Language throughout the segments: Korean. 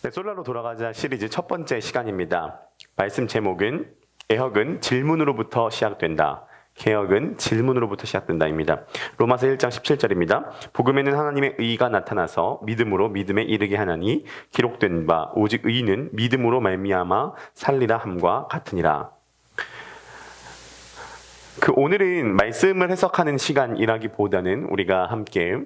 네, 솔라로 돌아가자 시리즈 첫 번째 시간입니다. 말씀 제목은 개혁은 질문으로부터 시작된다. 개혁은 질문으로부터 시작된다입니다. 로마서 1장 17절입니다. 복음에는 하나님의 의가 나타나서 믿음으로 믿음에 이르게 하나니 기록된 바 오직 의는 믿음으로 말미암아 살리라 함과 같으니라. 오늘은 말씀을 해석하는 시간이라기보다는 우리가 함께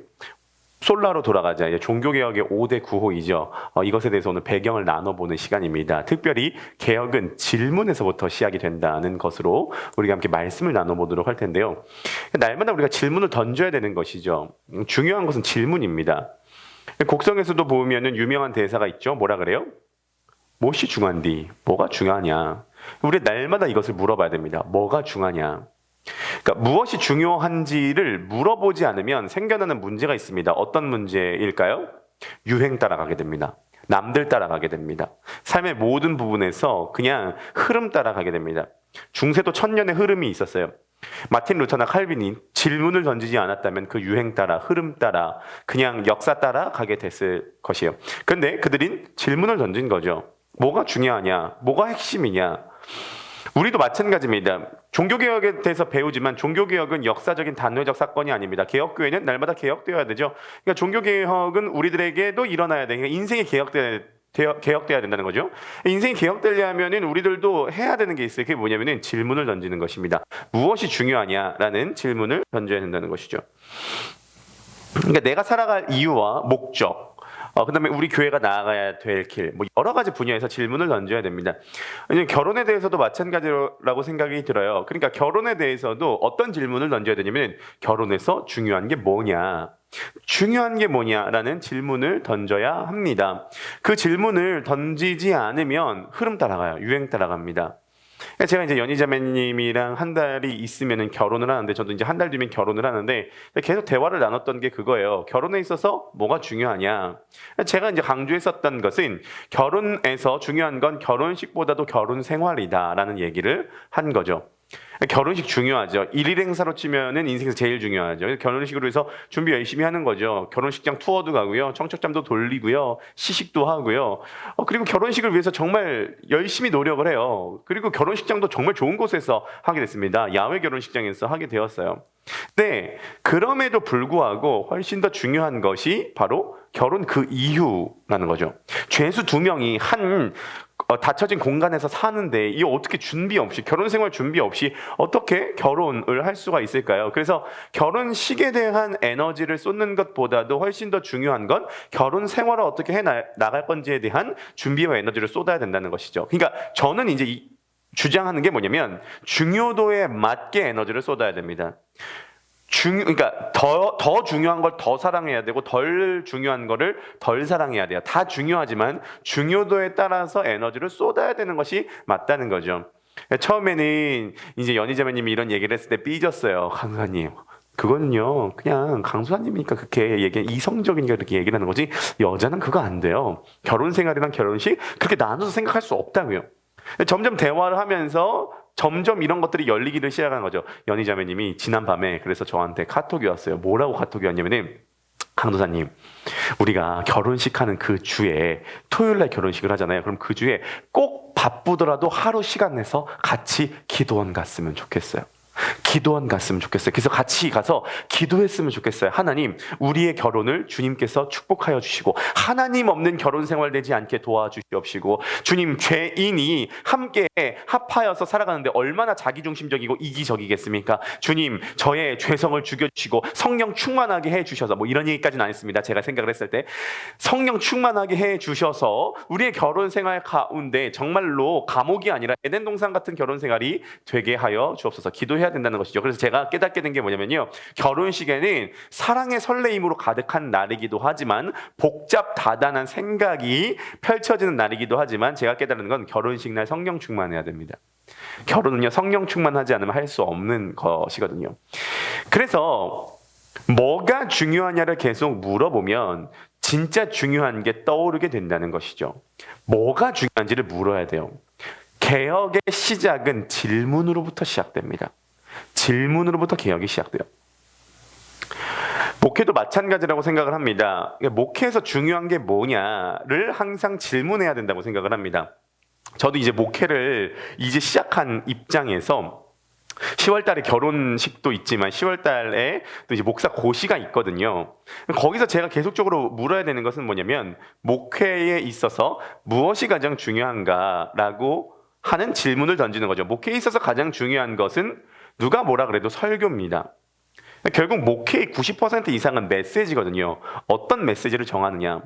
솔라로 돌아가자. 종교개혁의 5대 구호이죠. 이것에 대해서 오늘 배경을 나눠보는 시간입니다. 특별히 개혁은 질문에서부터 시작이 된다는 것으로 우리가 함께 말씀을 나눠보도록 할 텐데요. 날마다 우리가 질문을 던져야 되는 것이죠. 중요한 것은 질문입니다. 곡성에서도 보면은 유명한 대사가 있죠. 뭐라 그래요? 무엇이 중요한디? 뭐가 중요하냐? 우리 날마다 이것을 물어봐야 됩니다. 뭐가 중요하냐? 그러니까 무엇이 중요한지를 물어보지 않으면 생겨나는 문제가 있습니다. 어떤 문제일까요? 유행 따라가게 됩니다. 남들 따라가게 됩니다. 삶의 모든 부분에서 그냥 흐름 따라가게 됩니다. 중세도 천년의 흐름이 있었어요. 마틴 루터나 칼빈이 질문을 던지지 않았다면 그 유행 따라, 흐름 따라, 그냥 역사 따라 가게 됐을 것이에요. 그런데 그들은 질문을 던진 거죠. 뭐가 중요하냐? 뭐가 핵심이냐? 우리도 마찬가지입니다. 종교개혁에 대해서 배우지만 종교개혁은 역사적인 단회적 사건이 아닙니다. 개혁교회는 날마다 개혁되어야 되죠. 그러니까 종교개혁은 우리들에게도 일어나야 돼. 그러니까 인생이 개혁돼야 된다는 거죠. 인생이 개혁되려면 우리들도 해야 되는게 있어요. 그게 뭐냐면은 질문을 던지는 것입니다. 무엇이 중요하냐라는 질문을 던져야 된다는 것이죠. 그러니까 내가 살아갈 이유와 목적, 그다음에 우리 교회가 나아가야 될 길, 여러 가지 분야에서 질문을 던져야 됩니다. 왜냐면 결혼에 대해서도 마찬가지라고 생각이 들어요. 그러니까 결혼에 대해서도 어떤 질문을 던져야 되냐면 결혼에서 중요한 게 뭐냐? 중요한 게 뭐냐라는 질문을 던져야 합니다. 그 질문을 던지지 않으면 흐름 따라가요. 유행 따라갑니다. 제가 이제 연희자매님이랑 한 달이 있으면 결혼을 하는데, 저도 이제 한 달 뒤면 결혼을 하는데, 계속 대화를 나눴던 게 그거예요. 결혼에 있어서 뭐가 중요하냐. 제가 이제 강조했었던 것은 결혼에서 중요한 건 결혼식보다도 결혼 생활이다라는 얘기를 한 거죠. 결혼식 중요하죠. 일일 행사로 치면은 인생에서 제일 중요하죠. 결혼식으로 해서 준비 열심히 하는 거죠. 결혼식장 투어도 가고요. 청첩장도 돌리고요. 시식도 하고요. 그리고 결혼식을 위해서 정말 열심히 노력을 해요. 그리고 결혼식장도 정말 좋은 곳에서 하게 됐습니다. 야외 결혼식장에서 하게 되었어요. 네, 그럼에도 불구하고 훨씬 더 중요한 것이 바로 결혼 그 이후라는 거죠. 죄수 2명이 한 닫혀진 공간에서 사는데 이 어떻게 준비 없이, 결혼 생활 준비 없이 어떻게 결혼을 할 수가 있을까요? 그래서 결혼식에 대한 에너지를 쏟는 것보다도 훨씬 더 중요한 건 결혼 생활을 어떻게 해 나갈 건지에 대한 준비와 에너지를 쏟아야 된다는 것이죠. 그러니까 저는 이제 주장하는 게 뭐냐면 중요도에 맞게 에너지를 쏟아야 됩니다. 그러니까 더 중요한 걸 더 사랑해야 되고 덜 중요한 거를 덜 사랑해야 돼요. 다 중요하지만 중요도에 따라서 에너지를 쏟아야 되는 것이 맞다는 거죠. 처음에는 이제 연희자매님이 이런 얘기를 했을 때 삐졌어요. 강사님, 그거는요 그냥 강수사님이니까 그렇게 이성적이니까 그렇게 얘기를 하는 거지, 여자는 그거 안 돼요. 결혼 생활이랑 결혼식 그렇게 나눠서 생각할 수 없다고요. 점점 대화를 하면서 점점 이런 것들이 열리기를 시작하는 거죠. 연희자매님이 지난밤에 그래서 저한테 카톡이 왔어요. 뭐라고 카톡이 왔냐면은, 강도사님, 우리가 결혼식 하는 그 주에 토요일날 결혼식을 하잖아요. 그럼 그 주에 꼭 바쁘더라도 하루 시간 내서 같이 기도원 갔으면 좋겠어요. 기도원 갔으면 좋겠어요. 그래서 같이 가서 기도했으면 좋겠어요. 하나님, 우리의 결혼을 주님께서 축복하여 주시고 하나님 없는 결혼 생활 되지 않게 도와주시옵시고, 주님, 죄인이 함께 합하여서 살아가는데 얼마나 자기중심적이고 이기적이겠습니까? 주님, 저의 죄성을 죽여주시고 성령 충만하게 해주셔서, 이런 얘기까지는 안 했습니다. 제가 생각을 했을 때 성령 충만하게 해주셔서 우리의 결혼 생활 가운데 정말로 감옥이 아니라 에덴 동산 같은 결혼 생활이 되게 하여 주옵소서. 기도해야 된다는 것이죠. 그래서 제가 깨닫게 된 게 뭐냐면요, 결혼식에는 사랑의 설레임으로 가득한 날이기도 하지만 복잡 다단한 생각이 펼쳐지는 날이기도 하지만, 제가 깨달은 건 결혼식 날 성령 충만해야 됩니다. 결혼은요 성령 충만하지 않으면 할 수 없는 것이거든요. 그래서 뭐가 중요하냐를 계속 물어보면 진짜 중요한 게 떠오르게 된다는 것이죠. 뭐가 중요한지를 물어야 돼요. 개혁의 시작은 질문으로부터 시작됩니다. 질문으로부터 개혁이 시작돼요. 목회도 마찬가지라고 생각을 합니다. 목회에서 중요한 게 뭐냐를 항상 질문해야 된다고 생각을 합니다. 저도 이제 목회를 이제 시작한 입장에서 10월 달에 결혼식도 있지만 10월 달에 또 이제 목사 고시가 있거든요. 거기서 제가 계속적으로 물어야 되는 것은 뭐냐면 목회에 있어서 무엇이 가장 중요한가라고 하는 질문을 던지는 거죠. 목회에 있어서 가장 중요한 것은 누가 뭐라 그래도 설교입니다. 결국 목회의 90% 이상은 메시지거든요. 어떤 메시지를 정하느냐.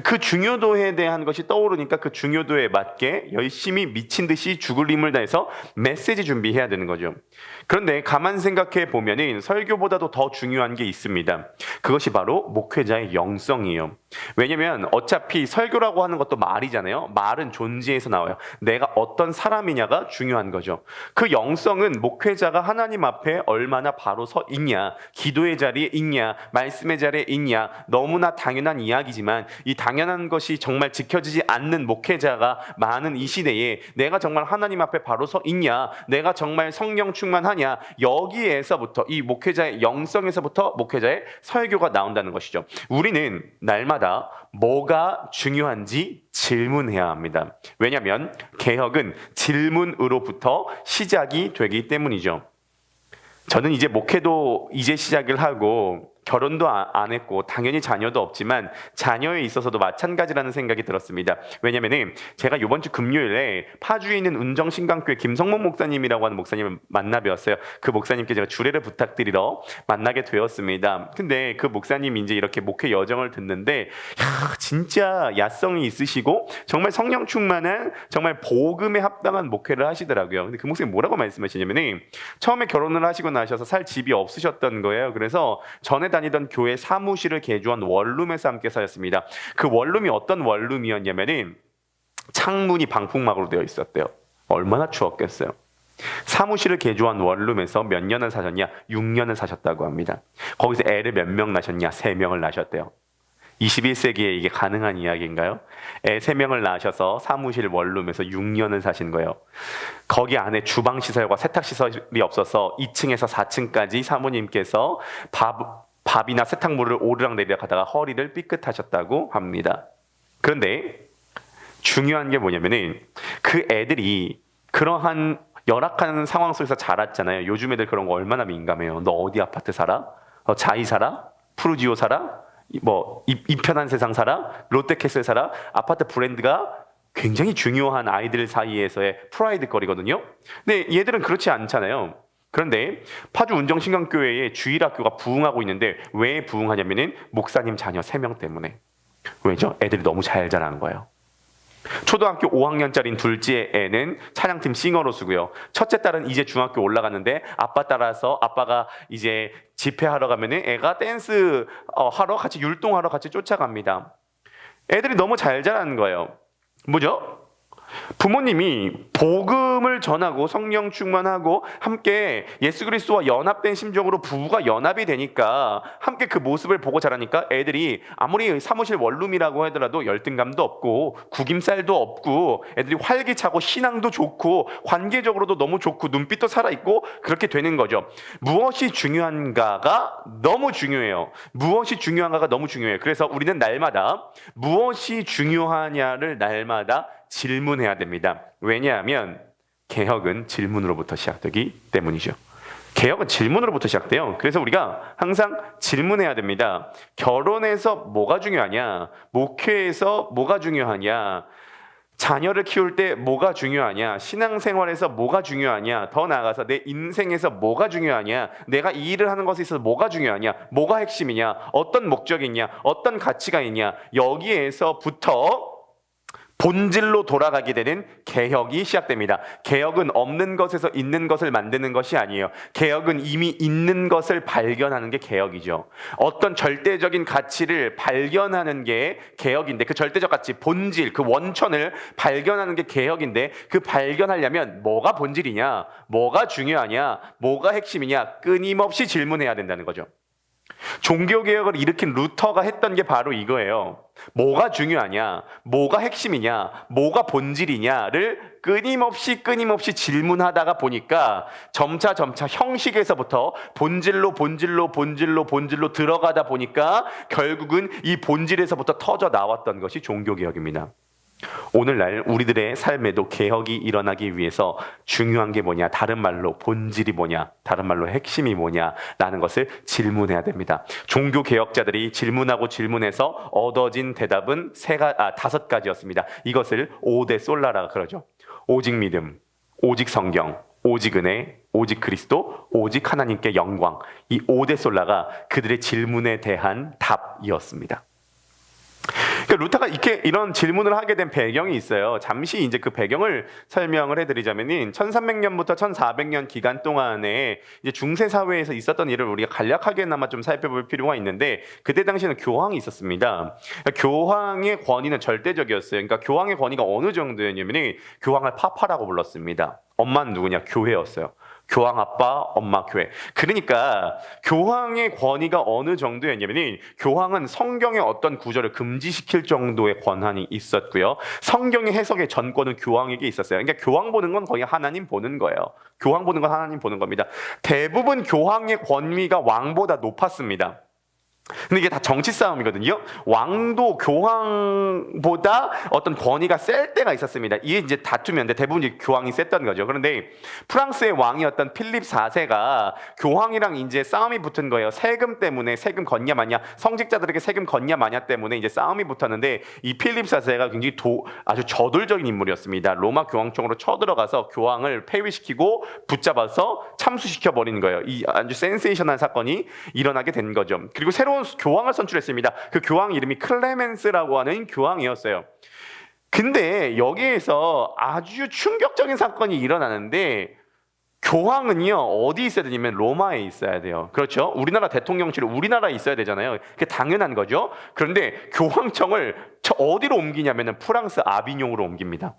그 중요도에 대한 것이 떠오르니까 그 중요도에 맞게 열심히 미친 듯이 죽을 힘을 다해서 메시지 준비해야 되는 거죠. 그런데 가만 생각해 보면은 설교보다도 더 중요한 게 있습니다. 그것이 바로 목회자의 영성이에요. 왜냐면 어차피 설교라고 하는 것도 말이잖아요. 말은 존재에서 나와요. 내가 어떤 사람이냐가 중요한 거죠. 그 영성은 목회자가 하나님 앞에 얼마나 바로 서 있냐, 기도의 자리에 있냐, 말씀의 자리에 있냐, 너무나 당연한 이야기지만 이 당연한 것이 정말 지켜지지 않는 목회자가 많은 이 시대에 내가 정말 하나님 앞에 바로 서 있냐, 내가 정말 성령 충만하냐, 여기에서부터 이 목회자의 영성에서부터 목회자의 설교가 나온다는 것이죠. 우리는 날마다 뭐가 중요한지 질문해야 합니다. 왜냐하면 개혁은 질문으로부터 시작이 되기 때문이죠. 저는 이제 목회도 이제 시작을 하고 결혼도 안 했고 당연히 자녀도 없지만 자녀에 있어서도 마찬가지라는 생각이 들었습니다. 왜냐면은 제가 이번 주 금요일에 파주에 있는 운정신강교회 김성목 목사님이라고 하는 목사님을 만나 뵈었어요. 그 목사님께 제가 주례를 부탁드리러 만나게 되었습니다. 근데 그 목사님이 이제 이렇게 목회 여정을 듣는데 진짜 야성이 있으시고 정말 성령 충만한 정말 복음에 합당한 목회를 하시더라고요. 근데 그 목사님 뭐라고 말씀하시냐면은 처음에 결혼을 하시고 나셔서 살 집이 없으셨던 거예요. 그래서 전에 다니던 교회 사무실을 개조한 원룸에서 함께 사셨습니다. 그 원룸이 어떤 원룸이었냐면은 창문이 방풍막으로 되어 있었대요. 얼마나 추웠겠어요. 사무실을 개조한 원룸에서 몇 년을 사셨냐? 6년을 사셨다고 합니다. 거기서 애를 몇 명 낳으셨냐? 3명을 낳으셨대요. 21세기에 이게 가능한 이야기인가요? 애 3명을 낳으셔서 사무실 원룸에서 6년을 사신 거예요. 거기 안에 주방시설과 세탁시설이 없어서 2층에서 4층까지 사모님께서 밥이나 세탁물을 오르락내리락 하다가 허리를 삐끗하셨다고 합니다. 그런데 중요한 게 뭐냐면은 그 애들이 그러한 열악한 상황 속에서 자랐잖아요. 요즘 애들 그런 거 얼마나 민감해요. 너 어디 아파트 살아? 자이 살아? 푸르지오 살아? 이 편한 세상 살아? 롯데캐슬 살아? 아파트 브랜드가 굉장히 중요한 아이들 사이에서의 프라이드 거리거든요. 근데 얘들은 그렇지 않잖아요. 그런데 파주 운정신강교회의 주일학교가 부흥하고 있는데 왜 부흥하냐면은 목사님 자녀 3명 때문에. 왜죠? 애들이 너무 잘 자라는 거예요. 초등학교 5학년짜리인 둘째 애는 찬양팀 싱어로 쓰고요. 첫째 딸은 이제 중학교 올라갔는데 아빠 따라서 아빠가 이제 집회하러 가면은 애가 댄스 하러 같이 율동하러 같이 쫓아갑니다. 애들이 너무 잘 자라는 거예요. 뭐죠? 부모님이 복음을 전하고 성령 충만하고 함께 예수 그리스도와 연합된 심정으로 부부가 연합이 되니까 함께 그 모습을 보고 자라니까 애들이 아무리 사무실 원룸이라고 하더라도 열등감도 없고 구김살도 없고 애들이 활기차고 신앙도 좋고 관계적으로도 너무 좋고 눈빛도 살아있고 그렇게 되는 거죠. 무엇이 중요한가가 너무 중요해요. 무엇이 중요한가가 너무 중요해요. 그래서 우리는 날마다 무엇이 중요하냐를 날마다 질문해야 됩니다. 왜냐하면 개혁은 질문으로부터 시작되기 때문이죠. 개혁은 질문으로부터 시작돼요. 그래서 우리가 항상 질문해야 됩니다. 결혼에서 뭐가 중요하냐? 목회에서 뭐가 중요하냐? 자녀를 키울 때 뭐가 중요하냐? 신앙생활에서 뭐가 중요하냐? 더 나아가서 내 인생에서 뭐가 중요하냐? 내가 이 일을 하는 것에 있어서 뭐가 중요하냐? 뭐가 핵심이냐? 어떤 목적이 있냐? 어떤 가치가 있냐? 여기에서부터 본질로 돌아가게 되는 개혁이 시작됩니다. 개혁은 없는 것에서 있는 것을 만드는 것이 아니에요. 개혁은 이미 있는 것을 발견하는 게 개혁이죠. 어떤 절대적인 가치를 발견하는 게 개혁인데 그 절대적 가치, 본질, 그 원천을 발견하는 게 개혁인데 그 발견하려면 뭐가 본질이냐, 뭐가 중요하냐, 뭐가 핵심이냐 끊임없이 질문해야 된다는 거죠. 종교개혁을 일으킨 루터가 했던 게 바로 이거예요. 뭐가 중요하냐, 뭐가 핵심이냐, 뭐가 본질이냐를 끊임없이 질문하다가 보니까 점차 형식에서부터 본질로 들어가다 보니까 결국은 이 본질에서부터 터져 나왔던 것이 종교개혁입니다. 오늘날 우리들의 삶에도 개혁이 일어나기 위해서 중요한 게 뭐냐, 다른 말로 본질이 뭐냐, 다른 말로 핵심이 뭐냐라는 것을 질문해야 됩니다. 종교 개혁자들이 질문해서 얻어진 대답은 5가지였습니다. 이것을 5대 솔라라 그러죠. 오직 믿음, 오직 성경, 오직 은혜, 오직 그리스도, 오직 하나님께 영광. 이 5대 솔라가 그들의 질문에 대한 답이었습니다. 그러니까 루터가 이런 질문을 하게 된 배경이 있어요. 잠시 이제 그 배경을 설명을 해드리자면은 1300년부터 1400년 기간 동안에 이제 중세 사회에서 있었던 일을 우리가 간략하게나마 좀 살펴볼 필요가 있는데, 그때 당시에는 교황이 있었습니다. 그러니까 교황의 권위는 절대적이었어요. 그러니까 교황의 권위가 어느 정도였냐면은 교황을 파파라고 불렀습니다. 엄마는 누구냐? 교회였어요. 교황 아빠, 엄마 교회. 그러니까 교황의 권위가 어느 정도였냐면 교황은 성경의 어떤 구절을 금지시킬 정도의 권한이 있었고요. 성경의 해석의 전권은 교황에게 있었어요. 그러니까 교황 보는 건 거의 하나님 보는 거예요. 교황 보는 건 하나님 보는 겁니다. 대부분 교황의 권위가 왕보다 높았습니다. 근데 이게 다 정치 싸움이거든요. 왕도 교황보다 어떤 권위가 셀 때가 있었습니다. 이게 이제 다투면 대부분 이제 교황이 셌던 거죠. 그런데 프랑스의 왕이었던 필립 4세가 교황이랑 이제 싸움이 붙은 거예요. 세금 때문에, 세금 걷냐 마냐, 성직자들에게 세금 걷냐 마냐 때문에 이제 싸움이 붙었는데, 이 필립 4세가 굉장히 아주 저돌적인 인물이었습니다. 로마 교황청으로 쳐들어가서 교황을 폐위시키고 붙잡아서 참수시켜 버린 거예요. 이 아주 센세이션한 사건이 일어나게 된 거죠. 그리고 새로운 교황을 선출했습니다. 그 교황 이름이 클레멘스라고 하는 교황이었어요. 근데 여기에서 아주 충격적인 사건이 일어나는데, 교황은요 어디 있어야 되냐면 로마에 있어야 돼요. 그렇죠? 우리나라 대통령실은 우리나라에 있어야 되잖아요. 그게 당연한 거죠. 그런데 교황청을 어디로 옮기냐면 프랑스 아비뇽으로 옮깁니다.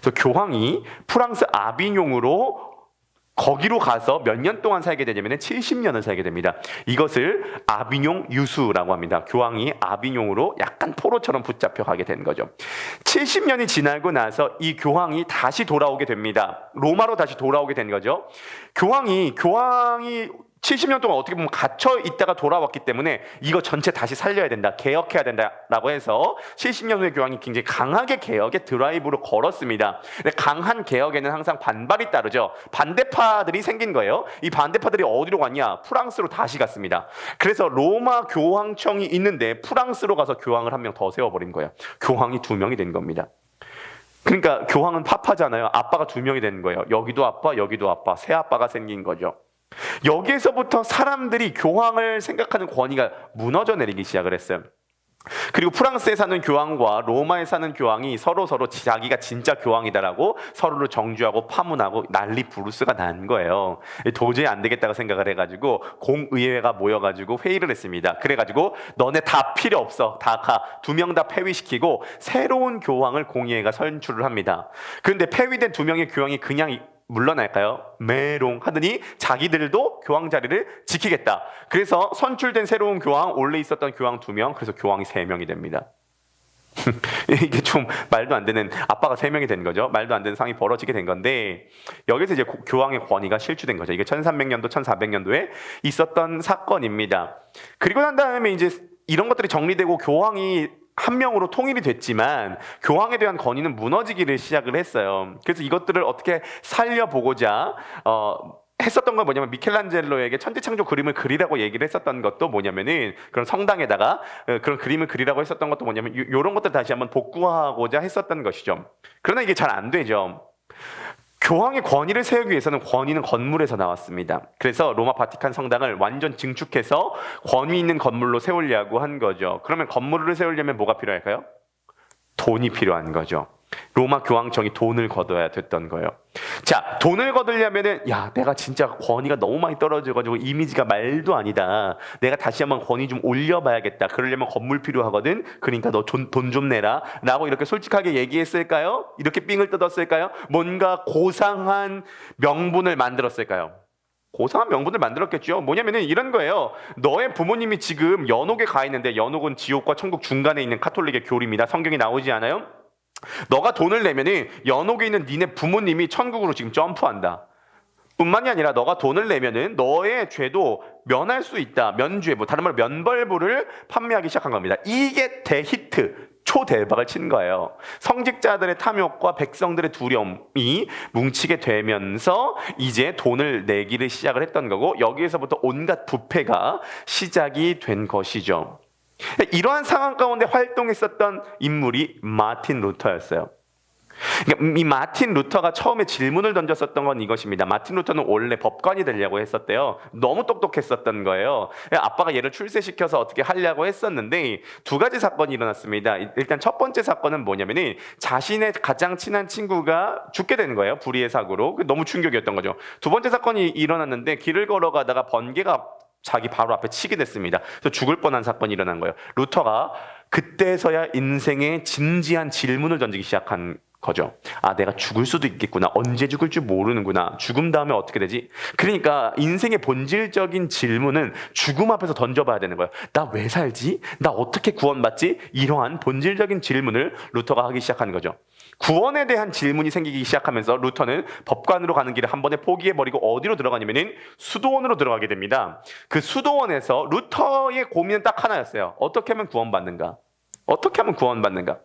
그래서 교황이 프랑스 아비뇽으로 거기로 가서 몇 년 동안 살게 되냐면 70년을 살게 됩니다. 이것을 아비뇽 유수라고 합니다. 교황이 아비뇽으로 약간 포로처럼 붙잡혀 가게 된 거죠. 70년이 지나고 나서 이 교황이 다시 돌아오게 됩니다. 로마로 다시 돌아오게 된 거죠. 교황이 70년 동안 어떻게 보면 갇혀 있다가 돌아왔기 때문에 이거 전체 다시 살려야 된다, 개혁해야 된다라고 해서 70년 후에 교황이 굉장히 강하게 개혁의 드라이브로 걸었습니다. 근데 강한 개혁에는 항상 반발이 따르죠. 반대파들이 생긴 거예요. 이 반대파들이 어디로 갔냐? 프랑스로 다시 갔습니다. 그래서 로마 교황청이 있는데 프랑스로 가서 교황을 한 명 더 세워버린 거예요. 교황이 2명이 된 겁니다. 그러니까 교황은 파파잖아요. 아빠가 2명이 되는 거예요. 여기도 아빠, 여기도 아빠, 새 아빠가 생긴 거죠. 여기에서부터 사람들이 교황을 생각하는 권위가 무너져 내리기 시작을 했어요. 그리고 프랑스에 사는 교황과 로마에 사는 교황이 서로 자기가 진짜 교황이다라고 서로를 정죄하고 파문하고 난리 부르스가 난 거예요. 도저히 안 되겠다고 생각을 해가지고 공의회가 모여가지고 회의를 했습니다. 그래가지고 너네 다 필요 없어, 다 가, 2명 다 폐위시키고 새로운 교황을 공의회가 선출을 합니다. 그런데 폐위된 2명의 교황이 그냥 물러날까요? 메롱 하더니 자기들도 교황 자리를 지키겠다. 그래서 선출된 새로운 교황, 원래 있었던 교황 2명, 그래서 교황이 3명이 됩니다. 이게 좀 말도 안 되는, 아빠가 3명이 된 거죠. 말도 안 되는 상황이 벌어지게 된 건데, 여기서 이제 교황의 권위가 실추된 거죠. 이게 1300년도, 1400년도에 있었던 사건입니다. 그리고 난 다음에 이제 이런 것들이 정리되고 교황이 한 명으로 통일이 됐지만 교황에 대한 권위는 무너지기를 시작을 했어요. 그래서 이것들을 어떻게 살려보고자 했었던 건 뭐냐면, 미켈란젤로에게 천지창조 그림을 그리라고 얘기를 했었던 것도 뭐냐면은, 그런 성당에다가 그런 그림을 그리라고 했었던 것도 뭐냐면 이런 것들 다시 한번 복구하고자 했었던 것이죠. 그러나 이게 잘 안 되죠. 교황의 권위를 세우기 위해서는 권위는 건물에서 나왔습니다. 그래서 로마 바티칸 성당을 완전 증축해서 권위 있는 건물로 세우려고 한 거죠. 그러면 건물을 세우려면 뭐가 필요할까요? 돈이 필요한 거죠. 로마 교황청이 돈을 걷어야 됐던 거예요. 자, 돈을 거두려면은, 야, 내가 진짜 권위가 너무 많이 떨어져가지고 이미지가 말도 아니다, 내가 다시 한번 권위 좀 올려봐야겠다, 그러려면 건물 필요하거든, 그러니까 너 돈 좀 내라 라고 이렇게 솔직하게 얘기했을까요? 이렇게 삥을 뜯었을까요? 뭔가 고상한 명분을 만들었을까요? 고상한 명분을 만들었겠죠. 뭐냐면은 이런 거예요. 너의 부모님이 지금 연옥에 가 있는데, 연옥은 지옥과 천국 중간에 있는 카톨릭의 교리입니다. 성경에 나오지 않아요? 너가 돈을 내면은 연옥에 있는 니네 부모님이 천국으로 지금 점프한다. 뿐만이 아니라 너가 돈을 내면은 너의 죄도 면할 수 있다. 면죄부, 다른 말로 면벌부를 판매하기 시작한 겁니다. 이게 대히트, 초대박을 친 거예요. 성직자들의 탐욕과 백성들의 두려움이 뭉치게 되면서 이제 돈을 내기를 시작을 했던 거고, 여기에서부터 온갖 부패가 시작이 된 것이죠. 이러한 상황 가운데 활동했었던 인물이 마틴 루터였어요. 그러니까 이 마틴 루터가 처음에 질문을 던졌었던 건 이것입니다. 마틴 루터는 원래 법관이 되려고 했었대요. 너무 똑똑했었던 거예요. 아빠가 얘를 출세시켜서 어떻게 하려고 했었는데 두 가지 사건이 일어났습니다. 일단 첫 번째 사건은 뭐냐면은 자신의 가장 친한 친구가 죽게 되는 거예요. 불의의 사고로. 너무 충격이었던 거죠. 두 번째 사건이 일어났는데 길을 걸어가다가 번개가 자기 바로 앞에 치게 됐습니다. 그래서 죽을 뻔한 사건이 일어난 거예요. 루터가 그때서야 인생의 진지한 질문을 던지기 시작한 거죠. 아, 내가 죽을 수도 있겠구나. 언제 죽을 줄 모르는구나. 죽음 다음에 어떻게 되지? 그러니까 인생의 본질적인 질문은 죽음 앞에서 던져봐야 되는 거예요. 나 왜 살지? 나 어떻게 구원받지? 이러한 본질적인 질문을 루터가 하기 시작하는 거죠. 구원에 대한 질문이 생기기 시작하면서 루터는 법관으로 가는 길을 한 번에 포기해버리고 어디로 들어가냐면은 수도원으로 들어가게 됩니다. 그 수도원에서 루터의 고민은 딱 하나였어요. 어떻게 하면 구원받는가? 어떻게 하면 구원받는가?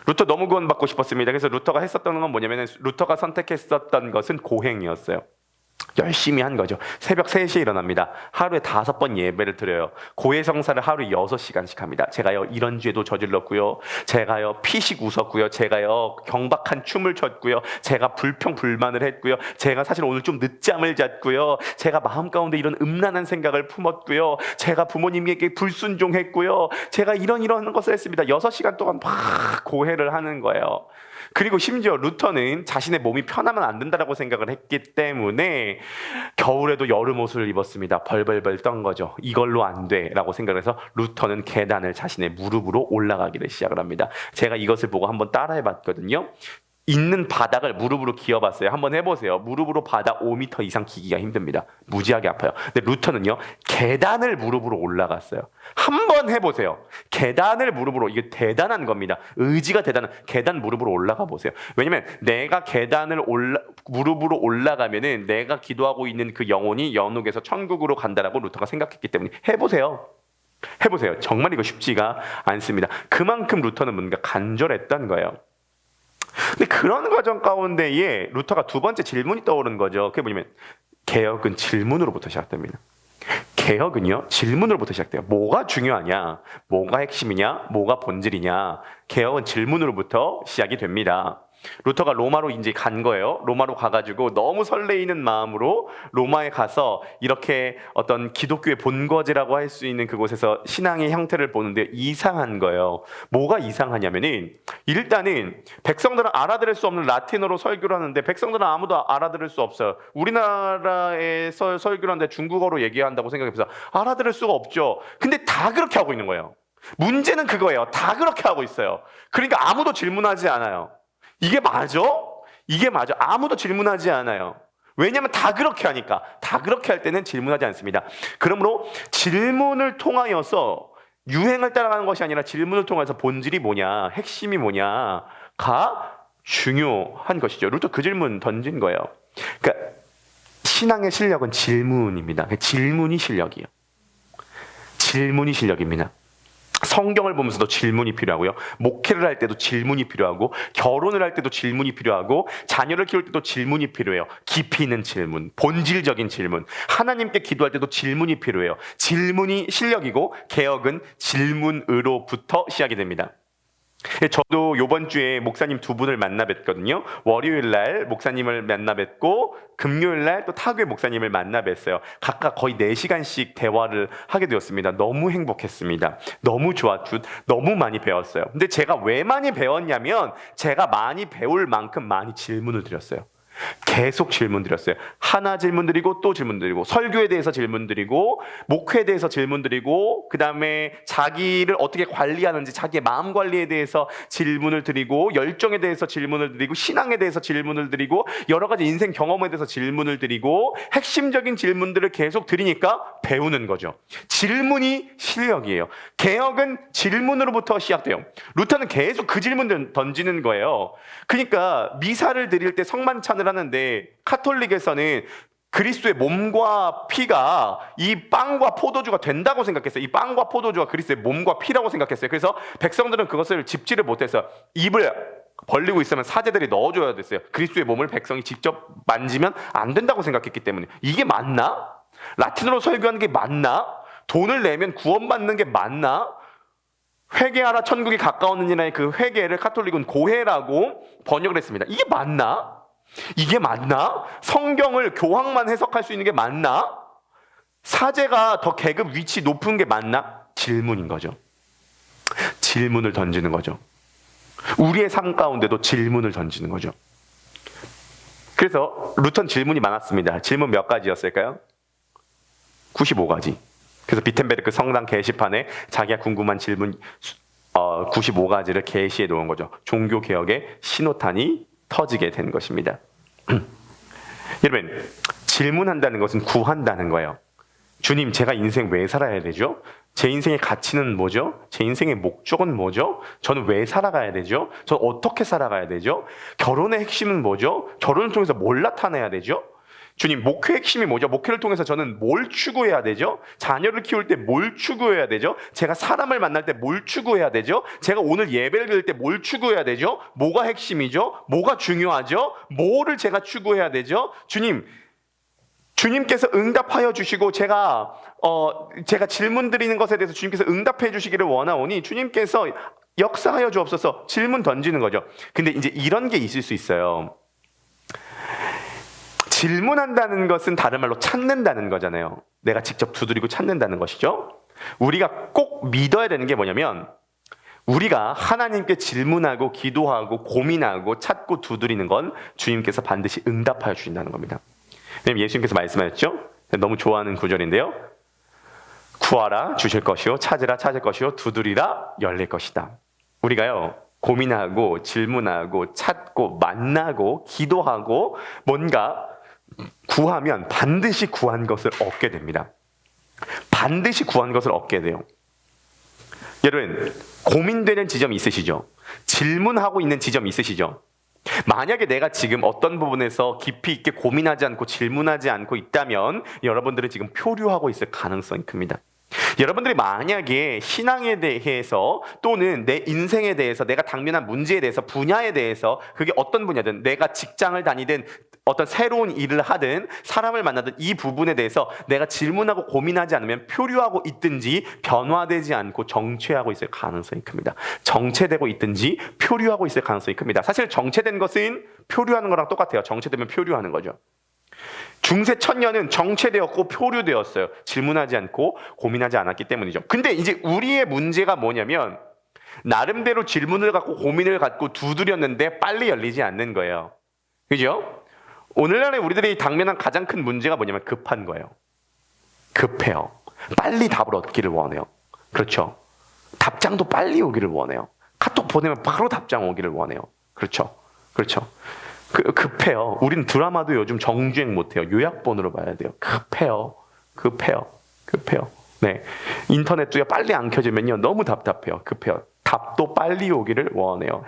루터 너무 구원받고 싶었습니다. 그래서 루터가 했었던 건 뭐냐면, 루터가 선택했었던 것은 고행이었어요. 열심히 한 거죠. 새벽 3시에 일어납니다. 하루에 5번 예배를 드려요. 고해성사를 하루에 6시간씩 합니다. 제가요 이런 죄도 저질렀고요. 제가요 피식 웃었고요. 제가요 경박한 춤을 췄고요. 제가 불평불만을 했고요. 제가 사실 오늘 좀 늦잠을 잤고요. 제가 마음 가운데 이런 음란한 생각을 품었고요. 제가 부모님에게 불순종했고요. 제가 이런 것을 했습니다. 6시간 동안 막 고해를 하는 거예요. 그리고 심지어 루터는 자신의 몸이 편하면 안 된다라고 생각을 했기 때문에 겨울에도 여름 옷을 입었습니다. 벌벌벌 떤 거죠. 이걸로 안 돼라고 생각을 해서 루터는 계단을 자신의 무릎으로 올라가기를 시작을 합니다. 제가 이것을 보고 한번 따라해봤거든요. 있는 바닥을 무릎으로 기어봤어요. 한번 해보세요. 무릎으로 바닥 5m 이상 기기가 힘듭니다. 무지하게 아파요. 근데 루터는요, 계단을 무릎으로 올라갔어요. 한번 해보세요. 계단을 무릎으로, 이게 대단한 겁니다. 의지가 대단한, 계단 무릎으로 올라가 보세요. 왜냐면 내가 계단을 무릎으로 올라가면은 내가 기도하고 있는 그 영혼이 연옥에서 천국으로 간다라고 루터가 생각했기 때문에 해보세요. 해보세요. 정말 이거 쉽지가 않습니다. 그만큼 루터는 뭔가 간절했던 거예요. 근데 그런 과정 가운데에 루터가 두 번째 질문이 떠오르는 거죠. 그게 뭐냐면, 개혁은 질문으로부터 시작됩니다. 개혁은요, 질문으로부터 시작돼요. 뭐가 중요하냐? 뭐가 핵심이냐? 뭐가 본질이냐? 개혁은 질문으로부터 시작이 됩니다. 루터가 로마로 이제 간 거예요. 로마로 가가지고 너무 설레이는 마음으로 로마에 가서 이렇게 어떤 기독교의 본거지라고 할 수 있는 그곳에서 신앙의 형태를 보는데 이상한 거예요. 뭐가 이상하냐면은, 일단은 백성들은 알아들을 수 없는 라틴어로 설교를 하는데 백성들은 아무도 알아들을 수 없어요. 우리나라에서 설교를 하는데 중국어로 얘기한다고 생각해서 알아들을 수가 없죠. 근데 다 그렇게 하고 있는 거예요. 문제는 그거예요. 다 그렇게 하고 있어요. 그러니까 아무도 질문하지 않아요. 이게 맞아? 이게 맞아? 아무도 질문하지 않아요. 왜냐하면 다 그렇게 하니까. 다 그렇게 할 때는 질문하지 않습니다. 그러므로 질문을 통하여서 유행을 따라가는 것이 아니라 질문을 통해서 본질이 뭐냐, 핵심이 뭐냐가 중요한 것이죠. 루터 그 질문 던진 거예요. 그러니까 신앙의 실력은 질문입니다. 질문이 실력이에요. 질문이 실력입니다. 성경을 보면서도 질문이 필요하고요. 목회를 할 때도 질문이 필요하고, 결혼을 할 때도 질문이 필요하고, 자녀를 키울 때도 질문이 필요해요. 깊이 있는 질문, 본질적인 질문. 하나님께 기도할 때도 질문이 필요해요. 질문이 실력이고, 개혁은 질문으로부터 시작이 됩니다. 저도 이번 주에 목사님 두 분을 만나 뵀거든요. 월요일 날 목사님을 만나 뵙고 금요일 날 또 타교의 목사님을 만나 뵀어요. 각각 거의 4시간씩 대화를 하게 되었습니다. 너무 행복했습니다. 너무 좋았죠. 너무 많이 배웠어요. 근데 제가 왜 많이 배웠냐면, 제가 많이 배울 만큼 많이 질문을 드렸어요. 계속 질문 드렸어요. 하나 질문 드리고 또 질문 드리고, 설교에 대해서 질문 드리고, 목회에 대해서 질문 드리고, 그 다음에 자기를 어떻게 관리하는지, 자기의 마음 관리에 대해서 질문을 드리고, 열정에 대해서 질문을 드리고, 신앙에 대해서 질문을 드리고, 여러 가지 인생 경험에 대해서 질문을 드리고, 핵심적인 질문들을 계속 드리니까 배우는 거죠. 질문이 실력이에요. 개혁은 질문으로부터 시작돼요. 루터는 계속 그 질문을 던지는 거예요. 그러니까 미사를 드릴 때 성만찬을 하는데 카톨릭에서는 그리스도의 몸과 피가 이 빵과 포도주가 된다고 생각했어요. 이 빵과 포도주가 그리스도의 몸과 피라고 생각했어요. 그래서 백성들은 그것을 집지를 못해서 입을 벌리고 있으면 사제들이 넣어줘야 됐어요. 그리스도의 몸을 백성이 직접 만지면 안 된다고 생각했기 때문에. 이게 맞나? 라틴어로 설교하는 게 맞나? 돈을 내면 구원받는 게 맞나? 회개하라 천국이 가까웠느니라의 그 회개를 카톨릭은 고해라고 번역을 했습니다. 이게 맞나? 이게 맞나? 성경을 교황만 해석할 수 있는 게 맞나? 사제가 더 계급 위치 높은 게 맞나? 질문인 거죠. 질문을 던지는 거죠. 우리의 삶 가운데도 질문을 던지는 거죠. 그래서 루터는 질문이 많았습니다. 질문 몇 가지였을까요? 95가지. 그래서 비텐베르크 성당 게시판에 자기가 궁금한 질문 95가지를 게시해 놓은 거죠. 종교개혁의 신호탄이 터지게 된 것입니다. 여러분, 질문한다는 것은 구한다는 거예요. 주님, 제가 인생 왜 살아야 되죠? 제 인생의 가치는 뭐죠? 제 인생의 목적은 뭐죠? 저는 왜 살아가야 되죠? 저는 어떻게 살아가야 되죠? 결혼의 핵심은 뭐죠? 결혼을 통해서 뭘 나타내야 되죠? 주님, 목회의 핵심이 뭐죠? 목회를 통해서 저는 뭘 추구해야 되죠? 자녀를 키울 때 뭘 추구해야 되죠? 제가 사람을 만날 때 뭘 추구해야 되죠? 제가 오늘 예배를 드릴 때 뭘 추구해야 되죠? 뭐가 핵심이죠? 뭐가 중요하죠? 뭐를 제가 추구해야 되죠? 주님, 주님께서 응답하여 주시고 제가 질문 드리는 것에 대해서 주님께서 응답해 주시기를 원하오니 주님께서 역사하여 주옵소서. 질문 던지는 거죠. 근데 이제 이런 게 있을 수 있어요. 질문한다는 것은 다른 말로 찾는다는 거잖아요. 내가 직접 두드리고 찾는다는 것이죠. 우리가 꼭 믿어야 되는 게 뭐냐면 우리가 하나님께 질문하고 기도하고 고민하고 찾고 두드리는 건 주님께서 반드시 응답하여 주신다는 겁니다. 왜냐면 예수님께서 말씀하셨죠? 너무 좋아하는 구절인데요. 구하라 주실 것이요, 찾으라 찾을 것이요, 두드리라 열릴 것이다. 우리가요 고민하고 질문하고 찾고 만나고 기도하고 뭔가 구하면 반드시 구한 것을 얻게 됩니다. 반드시 구한 것을 얻게 돼요. 여러분, 고민되는 지점이 있으시죠? 질문하고 있는 지점이 있으시죠? 만약에 내가 지금 어떤 부분에서 깊이 있게 고민하지 않고 질문하지 않고 있다면 여러분들은 지금 표류하고 있을 가능성이 큽니다. 여러분들이 만약에 신앙에 대해서 또는 내 인생에 대해서 내가 당면한 문제에 대해서 분야에 대해서 그게 어떤 분야든 내가 직장을 다니든 어떤 새로운 일을 하든 사람을 만나든 이 부분에 대해서 내가 질문하고 고민하지 않으면 표류하고 있든지 변화되지 않고 정체하고 있을 가능성이 큽니다. 정체되고 있든지 표류하고 있을 가능성이 큽니다. 사실 정체된 것은 표류하는 거랑 똑같아요. 정체되면 표류하는 거죠. 중세 천년은 정체되었고 표류되었어요. 질문하지 않고 고민하지 않았기 때문이죠. 근데 이제 우리의 문제가 뭐냐면 나름대로 질문을 갖고 고민을 갖고 두드렸는데 빨리 열리지 않는 거예요. 그죠? 오늘날에 우리들이 당면한 가장 큰 문제가 뭐냐면 급한 거예요. 급해요. 빨리 답을 얻기를 원해요. 그렇죠? 답장도 빨리 오기를 원해요. 카톡 보내면 바로 답장 오기를 원해요. 그렇죠? 그렇죠? 급해요. 우린 드라마도 요즘 정주행 못해요. 요약본으로 봐야 돼요. 급해요. 네. 인터넷도 빨리 안 켜지면요. 너무 답답해요. 급해요. 답도 빨리 오기를 원해요.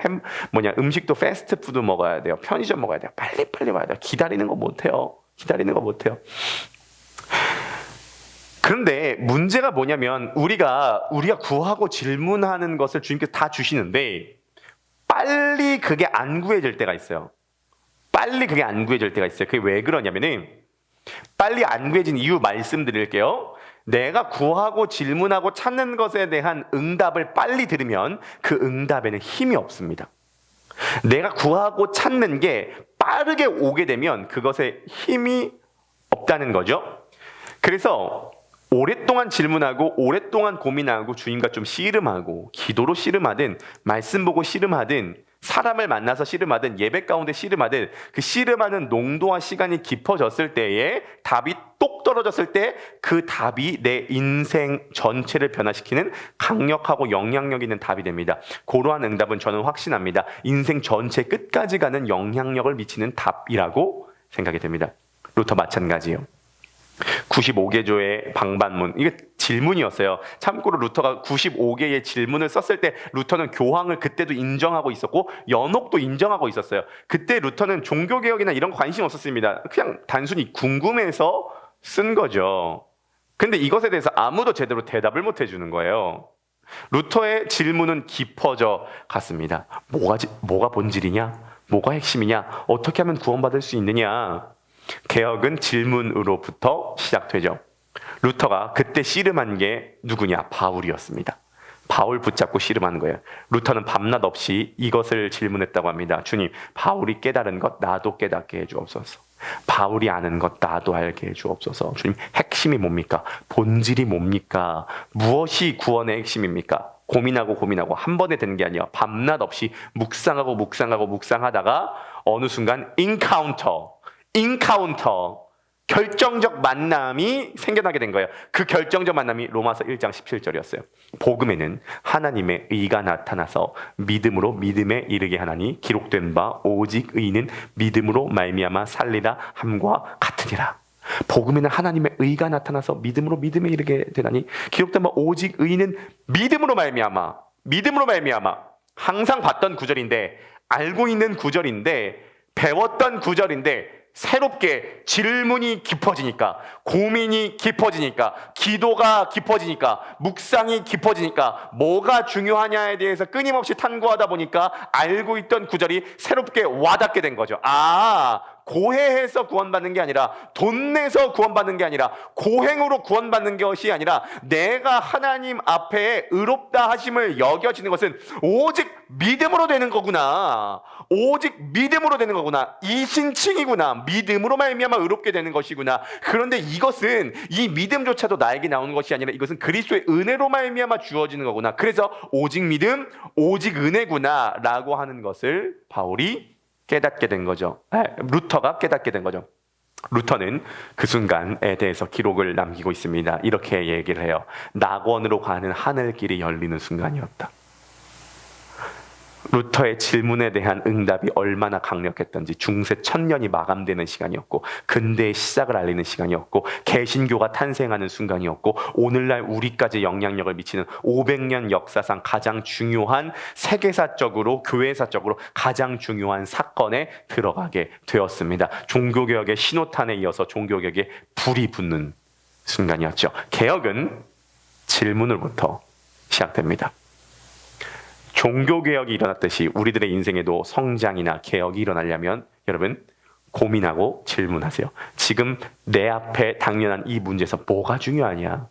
음식도 패스트푸드 먹어야 돼요. 편의점 먹어야 돼요. 빨리 와야 돼요. 기다리는 거 못해요. 그런데 문제가 뭐냐면 우리가 구하고 질문하는 것을 주님께서 다 주시는데 빨리 그게 안 구해질 때가 있어요. 그게 왜 그러냐면은 빨리 안 구해진 이유 말씀드릴게요. 내가 구하고 질문하고 찾는 것에 대한 응답을 빨리 들으면 그 응답에는 힘이 없습니다. 내가 구하고 찾는 게 빠르게 오게 되면 그것에 힘이 없다는 거죠. 그래서 오랫동안 질문하고 오랫동안 고민하고 주님과 좀 씨름하고 기도로 씨름하든 말씀 보고 씨름하든 사람을 만나서 씨름하든 예배 가운데 씨름하든 그 씨름하는 농도와 시간이 깊어졌을 때에 답이 똑 떨어졌을 때 그 답이 내 인생 전체를 변화시키는 강력하고 영향력 있는 답이 됩니다. 그러한 응답은 저는 확신합니다. 인생 전체 끝까지 가는 영향력을 미치는 답이라고 생각이 됩니다. 루터 마찬가지예요. 95개조의 방반문, 이게 질문이었어요. 참고로 루터가 95개의 질문을 썼을 때 루터는 교황을 그때도 인정하고 있었고 연옥도 인정하고 있었어요. 그때 루터는 종교개혁이나 이런 거 관심 없었습니다. 그냥 단순히 궁금해서 쓴 거죠. 근데 이것에 대해서 아무도 제대로 대답을 못 해주는 거예요. 루터의 질문은 깊어져 갔습니다. 뭐가 본질이냐? 뭐가 핵심이냐? 어떻게 하면 구원받을 수 있느냐? 개혁은 질문으로부터 시작되죠. 루터가 그때 씨름한 게 누구냐? 바울이었습니다. 바울 붙잡고 씨름하는 거예요. 루터는 밤낮 없이 이것을 질문했다고 합니다. 주님, 바울이 깨달은 것 나도 깨닫게 해주옵소서. 바울이 아는 것 나도 알게 해주옵소서. 주님, 핵심이 뭡니까? 본질이 뭡니까? 무엇이 구원의 핵심입니까? 고민하고 한 번에 되는 게 아니라 밤낮 없이 묵상하다가 어느 순간 인카운터 결정적 만남이 생겨나게 된 거예요. 그 결정적 만남이 로마서 1장 17절이었어요. 복음에는 하나님의 의가 나타나서 믿음으로 믿음에 이르게 하나니 기록된 바 오직 의는 믿음으로 말미암아 살리라 함과 같으니라. 복음에는 하나님의 의가 나타나서 믿음으로 믿음에 이르게 되나니 기록된 바 오직 의는 믿음으로 말미암아 항상 봤던 구절인데 알고 있는 구절인데 배웠던 구절인데 새롭게 질문이 깊어지니까, 고민이 깊어지니까, 기도가 깊어지니까, 묵상이 깊어지니까, 뭐가 중요하냐에 대해서 끊임없이 탐구하다 보니까 알고 있던 구절이 새롭게 와닿게 된 거죠. 고해해서 구원받는 게 아니라, 돈 내서 구원받는 게 아니라, 고행으로 구원받는 것이 아니라, 내가 하나님 앞에 의롭다 하심을 여겨지는 것은 오직 믿음으로 되는 거구나. 이신칭이구나. 믿음으로 말미암아 의롭게 되는 것이구나. 그런데 이것은 이 믿음조차도 나에게 나오는 것이 아니라 이것은 그리스도의 은혜로 말미암아 주어지는 거구나. 그래서 오직 믿음, 오직 은혜구나라고 하는 것을 바울이 깨닫게 된 거죠. 루터가 깨닫게 된 거죠. 루터는 그 순간에 대해서 기록을 남기고 있습니다. 이렇게 얘기를 해요. 낙원으로 가는 하늘길이 열리는 순간이었다. 루터의 질문에 대한 응답이 얼마나 강력했던지 중세 1000년이 마감되는 시간이었고 근대의 시작을 알리는 시간이었고 개신교가 탄생하는 순간이었고 오늘날 우리까지 영향력을 미치는 500년 역사상 가장 중요한 세계사적으로 교회사적으로 가장 중요한 사건에 들어가게 되었습니다. 종교개혁의 신호탄에 이어서 종교개혁에 불이 붙는 순간이었죠. 개혁은 질문으로부터 시작됩니다. 종교개혁이 일어났듯이 우리들의 인생에도 성장이나 개혁이 일어나려면 여러분 고민하고 질문하세요. 지금 내 앞에 당면한 이 문제에서 뭐가 중요하냐?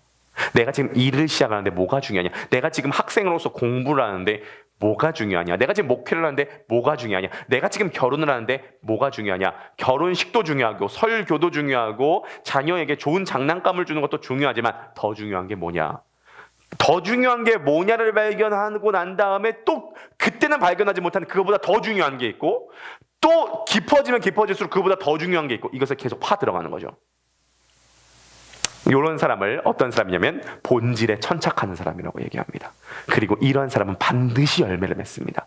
내가 지금 일을 시작하는데 뭐가 중요하냐? 내가 지금 학생으로서 공부를 하는데 뭐가 중요하냐? 내가 지금 목회를 하는데 뭐가 중요하냐? 내가 지금 결혼을 하는데 뭐가 중요하냐? 결혼식도 중요하고 설교도 중요하고 자녀에게 좋은 장난감을 주는 것도 중요하지만 더 중요한 게 뭐냐? 더 중요한 게 뭐냐를 발견하고 난 다음에 또 그때는 발견하지 못한 그거보다 더 중요한 게 있고 또 깊어지면 깊어질수록 그거보다 더 중요한 게 있고 이것을 계속 파 들어가는 거죠. 이런 사람을 어떤 사람이냐면 본질에 천착하는 사람이라고 얘기합니다. 그리고 이러한 사람은 반드시 열매를 맺습니다.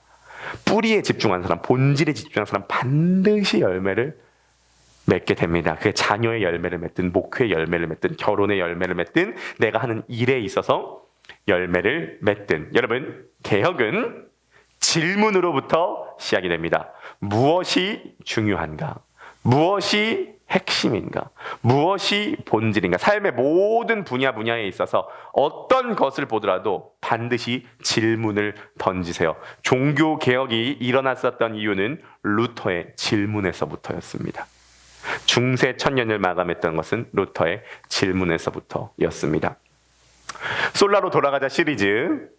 뿌리에 집중한 사람, 본질에 집중한 사람 반드시 열매를 맺게 됩니다. 그게 자녀의 열매를 맺든 목회의 열매를 맺든 결혼의 열매를 맺든 내가 하는 일에 있어서 열매를 맺든 여러분 개혁은 질문으로부터 시작이 됩니다. 무엇이 중요한가? 무엇이 핵심인가? 무엇이 본질인가? 삶의 모든 분야에 있어서 어떤 것을 보더라도 반드시 질문을 던지세요. 종교개혁이 일어났었던 이유는 루터의 질문에서부터였습니다. 중세 1000년을 마감했던 것은 루터의 질문에서부터였습니다. 솔라로 돌아가자 시리즈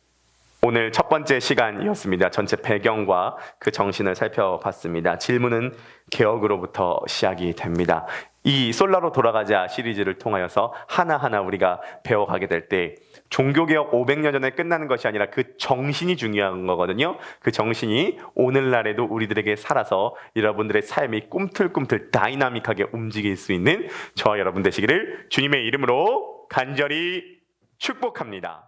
오늘 첫 번째 시간이었습니다. 전체 배경과 그 정신을 살펴봤습니다. 질문은 개혁으로부터 시작이 됩니다. 이 솔라로 돌아가자 시리즈를 통하여서 하나하나 우리가 배워가게 될 때 종교개혁 500년 전에 끝나는 것이 아니라 그 정신이 중요한 거거든요. 그 정신이 오늘날에도 우리들에게 살아서 여러분들의 삶이 꿈틀꿈틀 다이나믹하게 움직일 수 있는 저와 여러분 되시기를 주님의 이름으로 간절히 축복합니다.